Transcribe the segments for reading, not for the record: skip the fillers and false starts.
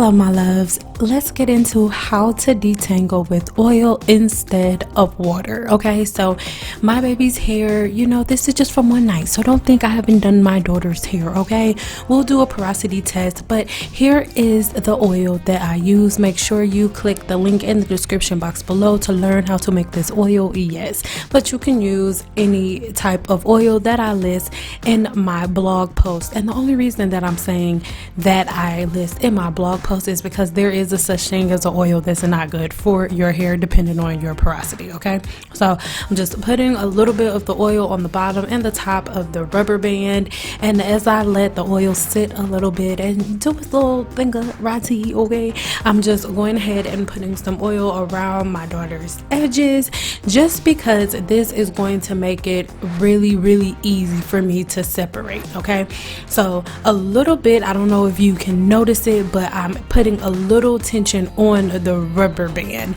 So my loves, let's get into how to detangle with oil instead of water. Okay, so my baby's hair, you know, this is just from one night, so don't think I haven't done my daughter's hair. Okay, we'll do a porosity test, but here is the oil that I use. Make sure you click the link in the description box below to learn how to make this oil. Yes, but you can use any type of oil that I list in my blog post, and the only reason that I'm saying that I list in my blog post is because there is a such thing as an oil that's not good for your hair depending on your porosity. Okay, so I'm just putting a little bit of the oil on the bottom and the top of the rubber band, and as I let the oil sit a little bit and do its little thingarati, okay, I'm just going ahead and putting some oil around my daughter's edges, just because this is going to make it really easy for me to separate. Okay, so a little bit, I don't know if you can notice it, but I'm putting a little tension on the rubber band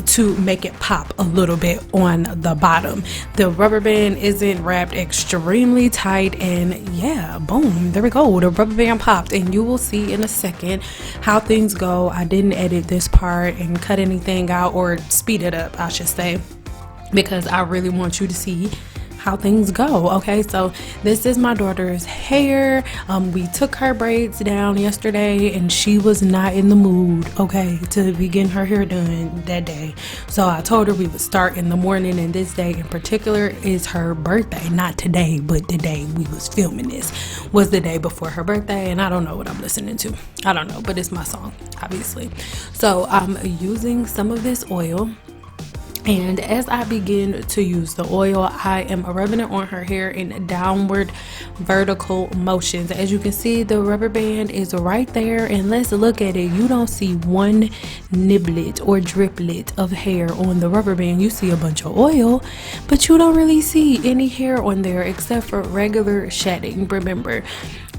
to make it pop a little bit on the bottom. The rubber band isn't wrapped extremely tight, and yeah, boom, there we go, the rubber band popped, and you will see in a second how things go. I didn't edit this part and cut anything out, or speed it up I should say, because I really want you to see how things go. Okay, so this is my daughter's hair. We took her braids down yesterday and she was not in the mood, okay, to be getting her hair done that day, so I told her we would start in the morning, and this day in particular is her birthday. Not today, but the day we was filming this was the day before her birthday, and I don't know what I'm listening to, I don't know, but it's my song obviously. So I'm using some of this oil, and as I begin to use the oil, I am rubbing it on her hair in downward vertical motions. As you can see, the rubber band is right there, and let's look at it. You don't see one niblet or driplet of hair on the rubber band. You see a bunch of oil, but you don't really see any hair on there except for regular shedding. Remember,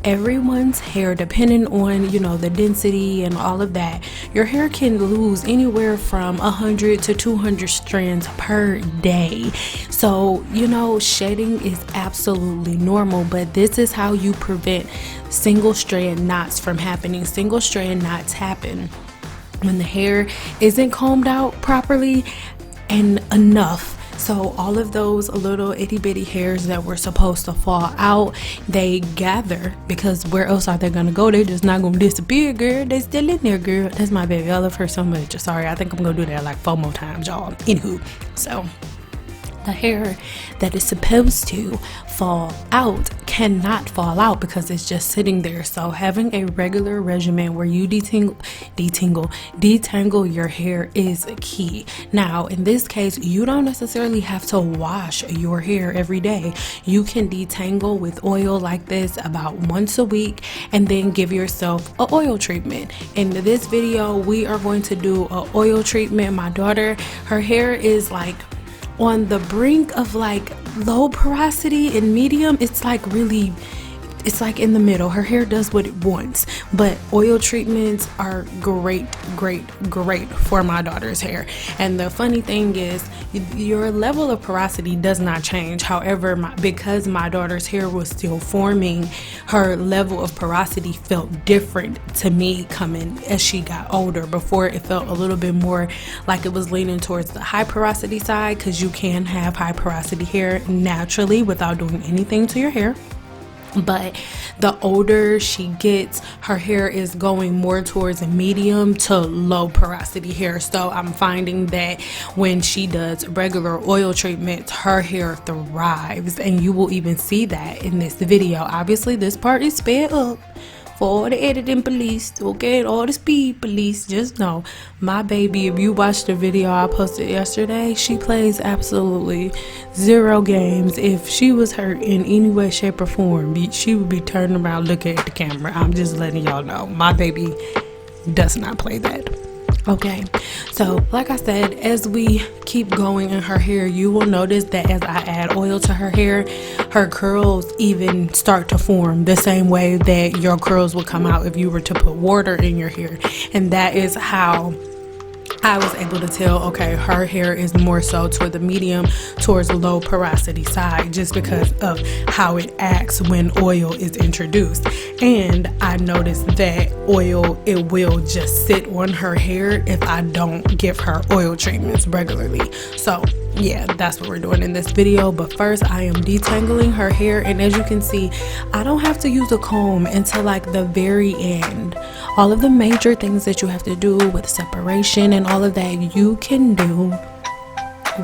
everyone's hair, depending on, you know, the density and all of that, your hair can lose anywhere from 100 to 200 strands per day. So, you know, shedding is absolutely normal, but this is how you prevent single strand knots from happening. Single strand knots happen when the hair isn't combed out properly and enough. So all of those little itty bitty hairs that were supposed to fall out, they gather, because where else are they gonna go? They're just not gonna disappear, girl. They still in there, girl. That's my baby. I love her so much. Sorry, I think I'm gonna do that like 4 more times, y'all. Anywho, so the hair that is supposed to fall out cannot fall out because it's just sitting there. So having a regular regimen where you detangle your hair is key. Now in this case, you don't necessarily have to wash your hair every day. You can detangle with oil like this about once a week, and then give yourself an oil treatment. In this video, we are going to do an oil treatment. My daughter, her hair is like on the brink of like low porosity and medium. It's like really, it's like in the middle. Her hair does what it wants, but oil treatments are great for my daughter's hair. And the funny thing is, your level of porosity does not change. However, because my daughter's hair was still forming, her level of porosity felt different to me coming as she got older. Before, it felt a little bit more like it was leaning towards the high porosity side, because you can have high porosity hair naturally without doing anything to your hair. But the older she gets, her hair is going more towards a medium to low porosity hair. So I'm finding that when she does regular oil treatments, her hair thrives, and you will even see that in this video. Obviously this part is sped up for all the editing police, okay, all the speed police. Just know, my baby, if you watched the video I posted yesterday, she plays absolutely 0 games. If she was hurt in any way, shape, or form, she would be turning around looking at the camera. I'm just letting y'all know, my baby does not play that. Okay, so like I said, as we keep going in her hair, you will notice that as I add oil to her hair, her curls even start to form the same way that your curls would come out if you were to put water in your hair. And that is how I was able to tell, okay, her hair is more so toward the medium, towards the low porosity side, just because of how it acts when oil is introduced. And I noticed that oil, it will just sit on her hair if I don't give her oil treatments regularly. So yeah, that's what we're doing in this video. But first, I am detangling her hair, and as you can see, I don't have to use a comb until like the very end. All of the major things that you have to do with separation and all of that, you can do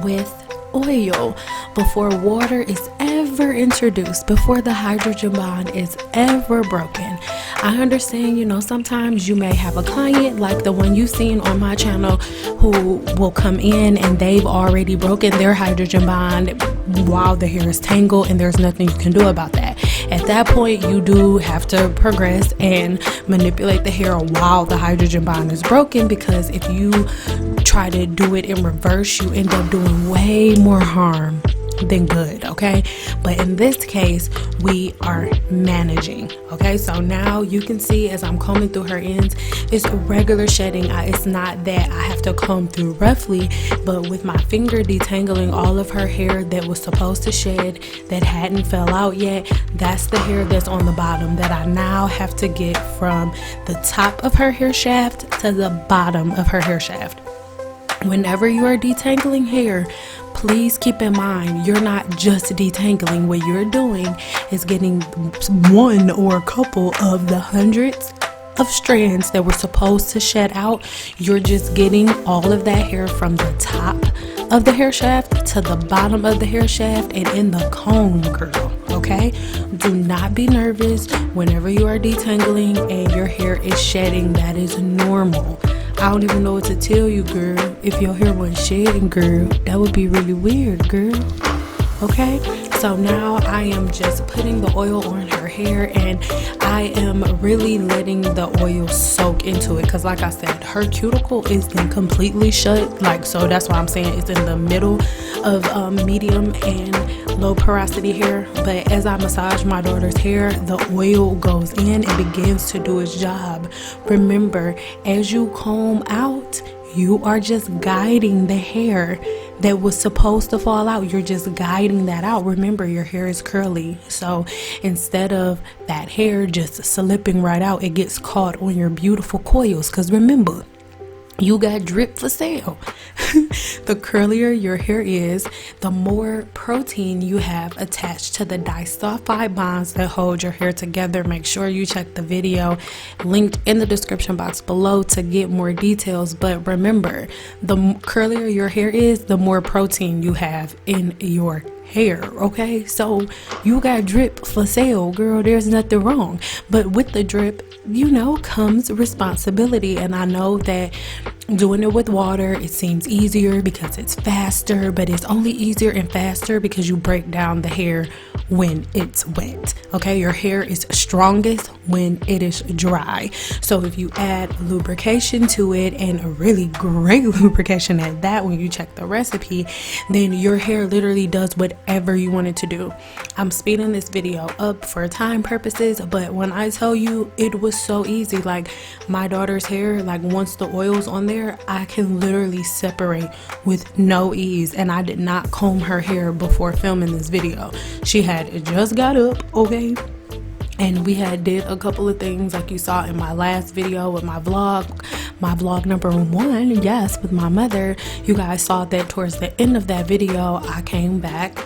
with oil before water is ever introduced, before the hydrogen bond is ever broken. I understand, you know, sometimes you may have a client like the one you've seen on my channel who will come in and they've already broken their hydrogen bond while the hair is tangled, and there's nothing you can do about that. At that point, you do have to progress and manipulate the hair while the hydrogen bond is broken, because if you try to do it in reverse, you end up doing way more harm than good. Okay, but in this case, we are managing. Okay, so now you can see as I'm combing through her ends, it's regular shedding. It's not that I have to comb through roughly, but with my finger detangling all of her hair that was supposed to shed, that hadn't fell out yet. That's the hair that's on the bottom that I now have to get from the top of her hair shaft to the bottom of her hair shaft. Whenever you are detangling hair, please keep in mind, you're not just detangling. What you're doing is getting one or a couple of the hundreds of strands that were supposed to shed out. You're just getting all of that hair from the top of the hair shaft to the bottom of the hair shaft and in the comb, girl. Okay, do not be nervous whenever you are detangling and your hair is shedding. That is normal. I don't even know what to tell you, girl. If your hair was shedding, girl, that would be really weird, girl. Okay, so now I am just putting the oil on her hair, and I am really letting the oil soak into it, because like I said, her cuticle isn't completely shut, like, so that's why I'm saying it's in the middle of medium and low porosity hair. But as I massage my daughter's hair, the oil goes in and begins to do its job. Remember, as you comb out, you are just guiding the hair that was supposed to fall out. You're just guiding that out. Remember, your hair is curly, so instead of that hair just slipping right out, it gets caught on your beautiful coils. Because remember, you got drip for sale. The curlier your hair is, the more protein you have attached to the disulfide bonds that hold your hair together. Make sure you check the video linked in the description box below to get more details. But remember, the curlier your hair is, the more protein you have in your hair. Okay, so you got drip for sale, girl. There's nothing wrong, but with the drip, you know, comes responsibility. And I know that doing it with water, it seems easier because it's faster, but it's only easier and faster because you break down the hair when it's wet. Okay, your hair is strongest when it is dry. So if you add lubrication to it, and a really great lubrication at that, when you check the recipe, then your hair literally does whatever you want it to do. I'm speeding this video up for time purposes, but when I tell you, it was so easy. Like my daughter's hair, like once the oil's on there, I can literally separate with no ease. And I did not comb her hair before filming this video. She had just got up, okay, and we had did a couple of things like you saw in my last video with my vlog number 1, yes, with my mother. You guys saw that towards the end of that video, I came back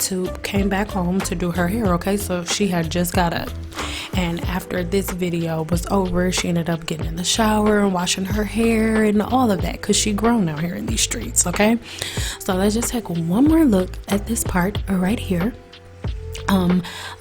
home to do her hair. Okay, so she had just got up, and after this video was over, she ended up getting in the shower and washing her hair and all of that, because she grown out here in these streets. Okay, so let's just take one more look at this part right here.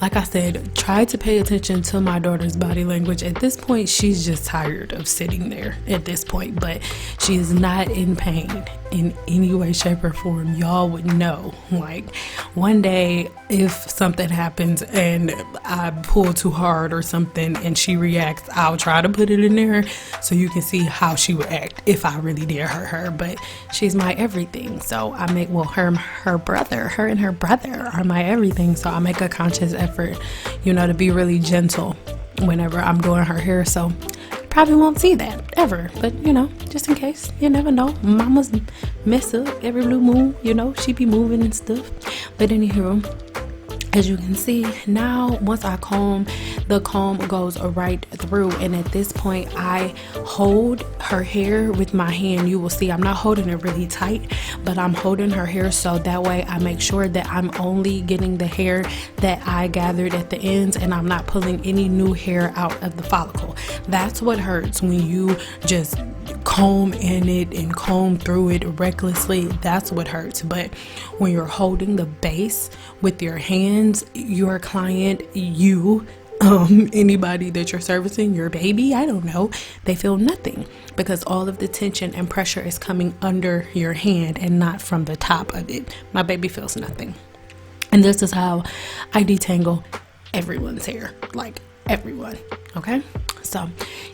Like I said, try to pay attention to my daughter's body language. At this point, she's just tired of sitting there at this point, but she is not in pain in any way, shape, or form. Y'all would know. Like one day, if something happens and I pull too hard or something and she reacts, I'll try to put it in there so you can see how she would act if I really did hurt her. But she's my everything, so I make, well, her and her brother are my everything, so I make a conscious effort, you know, to be really gentle whenever I'm doing her hair. So probably won't see that ever, but you know, just in case, you never know. Mamas mess up every blue moon, you know, she be moving and stuff. But anywho, as you can see, now once I comb, the comb goes right through, and at this point I hold her hair with my hand. You will see I'm not holding it really tight, but I'm holding her hair so that way I make sure that I'm only getting the hair that I gathered at the ends, and I'm not pulling any new hair out of the follicle. That's what hurts, when you just comb in it and comb through it recklessly. That's what hurts. But when you're holding the base with your hands, your client, you, anybody that you're servicing, your baby, I don't know, they feel nothing, because all of the tension and pressure is coming under your hand and not from the top of it. My baby feels nothing. And this is how I detangle everyone's hair, like everyone. Okay, so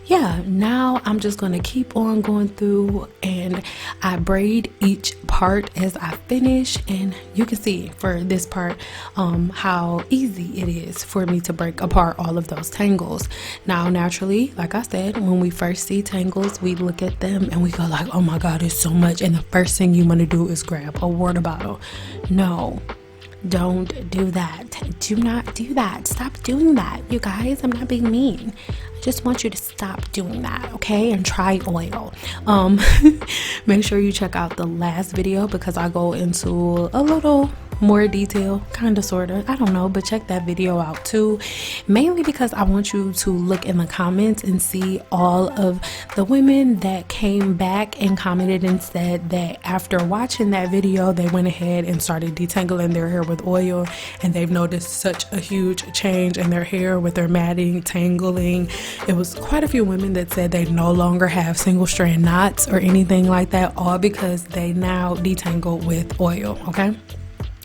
yeah, now I'm just gonna keep on going through, and I braid each part as I finish. And you can see for this part how easy it is for me to break apart all of those tangles. Now naturally, like I said, when we first see tangles, we look at them and we go like, oh my god, it's so much, and the first thing you want to do is grab a water bottle. No, don't do that. Do not do that. Stop doing that, you guys. I'm not being mean. I just want you to stop doing that, okay? And try oil. Make sure you check out the last video, because I go into a little more detail, kind of, sort of, I don't know, but check that video out too, mainly because I want you to look in the comments and see all of the women that came back and commented and said that after watching that video, they went ahead and started detangling their hair with oil, and they've noticed such a huge change in their hair with their matting, tangling. It was quite a few women that said they no longer have single strand knots or anything like that, all because they now detangle with oil. Okay,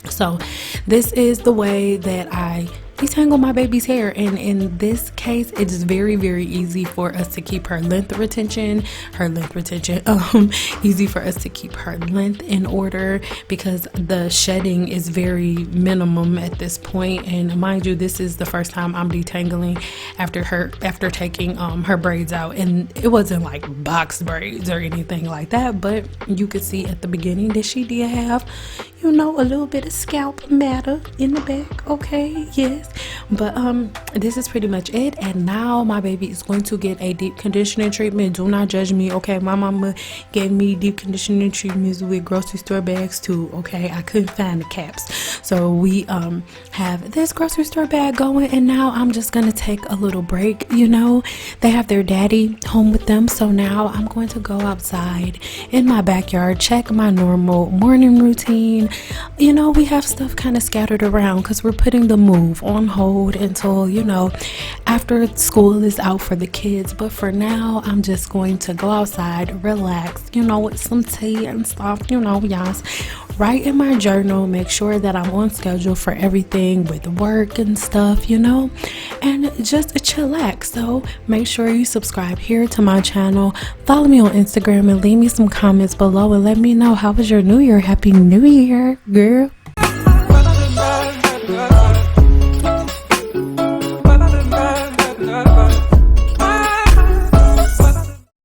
so this is the way that I detangle my baby's hair, and in this case it's very, very easy for us to keep her length retention, easy for us to keep her length in order, because the shedding is very minimum at this point. And mind you, this is the first time I'm detangling after taking her braids out, and it wasn't like box braids or anything like that, but you could see at the beginning that she did have, you know, a little bit of scalp matter in the back. Okay, yes, but this is pretty much it. And now my baby is going to get a deep conditioning treatment. Do not judge me, okay? My mama gave me deep conditioning treatments with grocery store bags too, okay? I couldn't find the caps, so we have this grocery store bag going, and now I'm just gonna take a little break. You know, they have their daddy home with them, so now I'm going to go outside in my backyard, check my normal morning routine. You know, we have stuff kind of scattered around because we're putting the move on hold until, you know, after school is out for the kids. But for now, I'm just going to go outside, relax, you know, with some tea and stuff, you know, yes, write in my journal, make sure that I'm on schedule for everything with work and stuff, you know, and just chillax. So make sure you subscribe here to my channel, follow me on Instagram, and leave me some comments below and let me know, how was your new year? Happy New Year, girl.